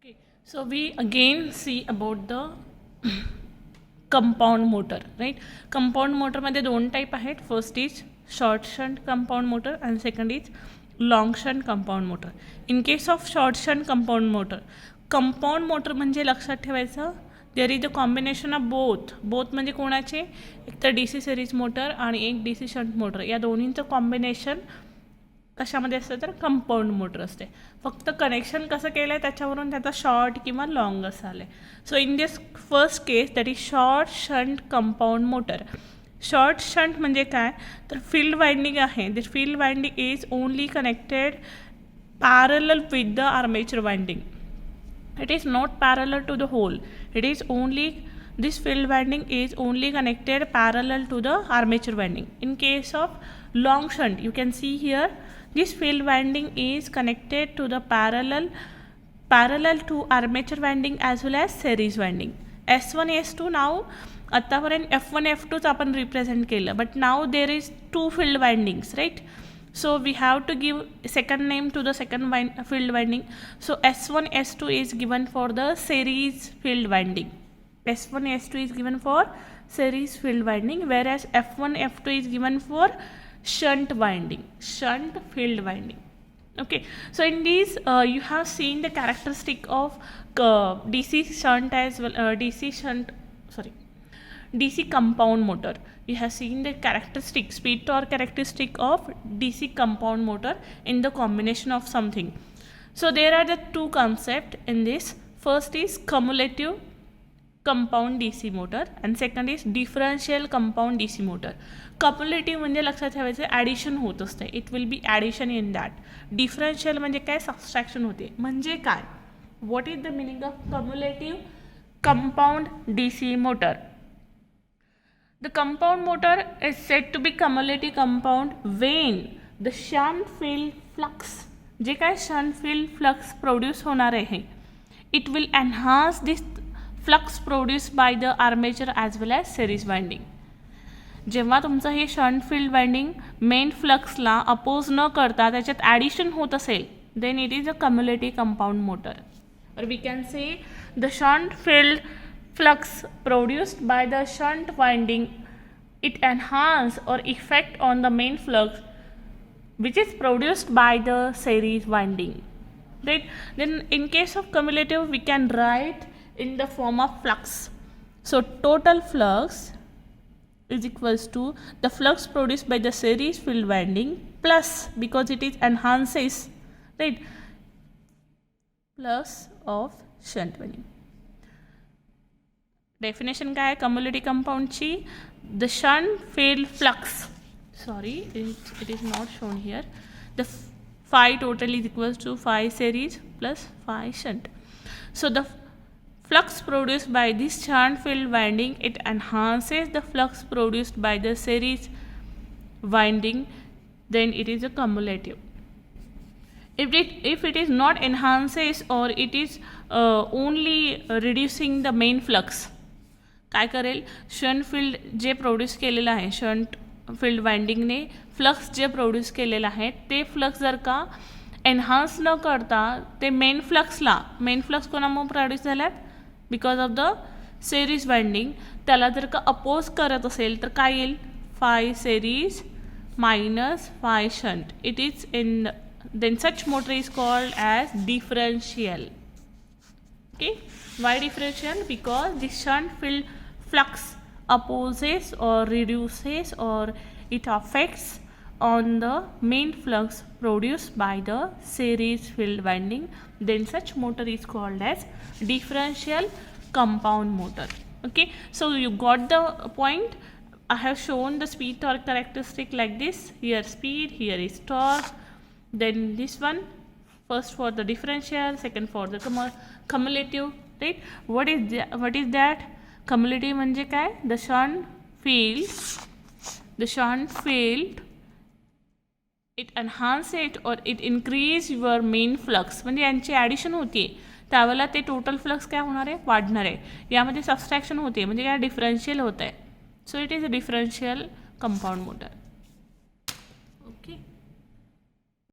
Okay, so we again see about the compound motor, right? Compound motor मध्ये दोन type आहेत. First is short shunt compound motor and second is long shunt compound motor. In case of short shunt compound motor म्हणजे लक्षात ठेवायचं there is a combination of both म्हणजे कोणाचे एक तर डी सी सिरीज मोटर आणि एक डी सी शंट मोटर या दोन्हींचं कॉम्बिनेशन कशामध्ये असतं तर कंपाऊंड मोटर असते. फक्त कनेक्शन कसं केलं आहे त्याच्यावरून त्याचा शॉर्ट किंवा लॉंग असं आलं आहे. So in this first case that is short shunt compound motor. Short shunt म्हणजे काय तर फील्ड वाइंडिंग आहे. This field winding is only connected parallel with the armature winding. It is not parallel to the whole. It is only this field winding is only connected parallel to the armature winding. In case of long shunt, you can see here this field winding is connected to the parallel to armature winding as well as series winding. S1 S2 now आतापर्यंत F1 F2च आपण represent केलं, but now there is two field windings, right? So we have to give second name to the second field winding. So S1 S2 is given for the series field winding. S1 S2 is given for series field winding, whereas F1 F2 is given for shunt field winding. Okay, so in these you have seen the characteristic of DC shunt as well, DC compound motor. You have seen the characteristic, speed torque characteristic of DC compound motor in the combination of something. So there are the two concepts in this. First is cumulative compound DC motor and second is differential compound DC motor. Cumulative म्हणजे लक्षात ठेवायचं addition होत असते. It will be addition in that. Differential म्हणजे काय subtraction होते. म्हणजे काय what is the meaning of cumulative compound DC motor? The compound motor is said to be cumulative compound when the shunt field flux, जे काय shunt field flux produce होणार आहे, it will enhance this flux produced by the armature as well as series winding. जेव्हा तुमचं हे shunt field winding main फ्लक्सला oppose न करता त्याच्यात ॲडिशन होत असेल then it is a cumulative compound motor. Or we can say the shunt field flux produced by the shunt winding, it enhance or effect on the main flux which is produced by the series winding, right? Then in case of cumulative we can write in the form of flux. So total flux is equals to the flux produced by the series field winding plus, because it is enhances, right, plus of shunt winding. Definition काय आहे cumulative compoundची? The shunt field flux, sorry it is not shown here, the phi total is equals to phi series plus phi shunt. So the flux produced by this shunt field winding, it enhances the flux produced by the series winding, then it is a cumulative. If it is not enhances or it is only reducing the main flux, काय करेल shunt field जे produce केलेलं आहे shunt field वाइंडिंगने flux जे produce केलेलं आहे ते flux जर का enhance न करता ते मेन फ्लक्स कोणामुळे प्रोड्यूस झाल्यात because of the series winding, त्याला जर का अपोज करत असेल तर काय येईल phi series minus phi shunt. It is in then such motor is called as differential. Okay, why differential? Because the shunt field flux opposes or reduces or it affects on the main flux produced by the series field winding, then such motor is called as differential compound motor. Okay, so you got the point. I have shown the speed torque characteristic like this. Here speed, here is torque, then this one first for the differential, second for the cumulative, right? What is that? Cumulative म्हणजे काय? The shunt field it enhance it or it increase your main flux, म्हणजे यांची addition होते त्यावेळेला ते total flux काय होणार आहे वाढणार आहे. यामध्ये सबस्ट्रॅक्शन होते म्हणजे काय डिफरन्शियल होत आहे. So it is a differential compound motor.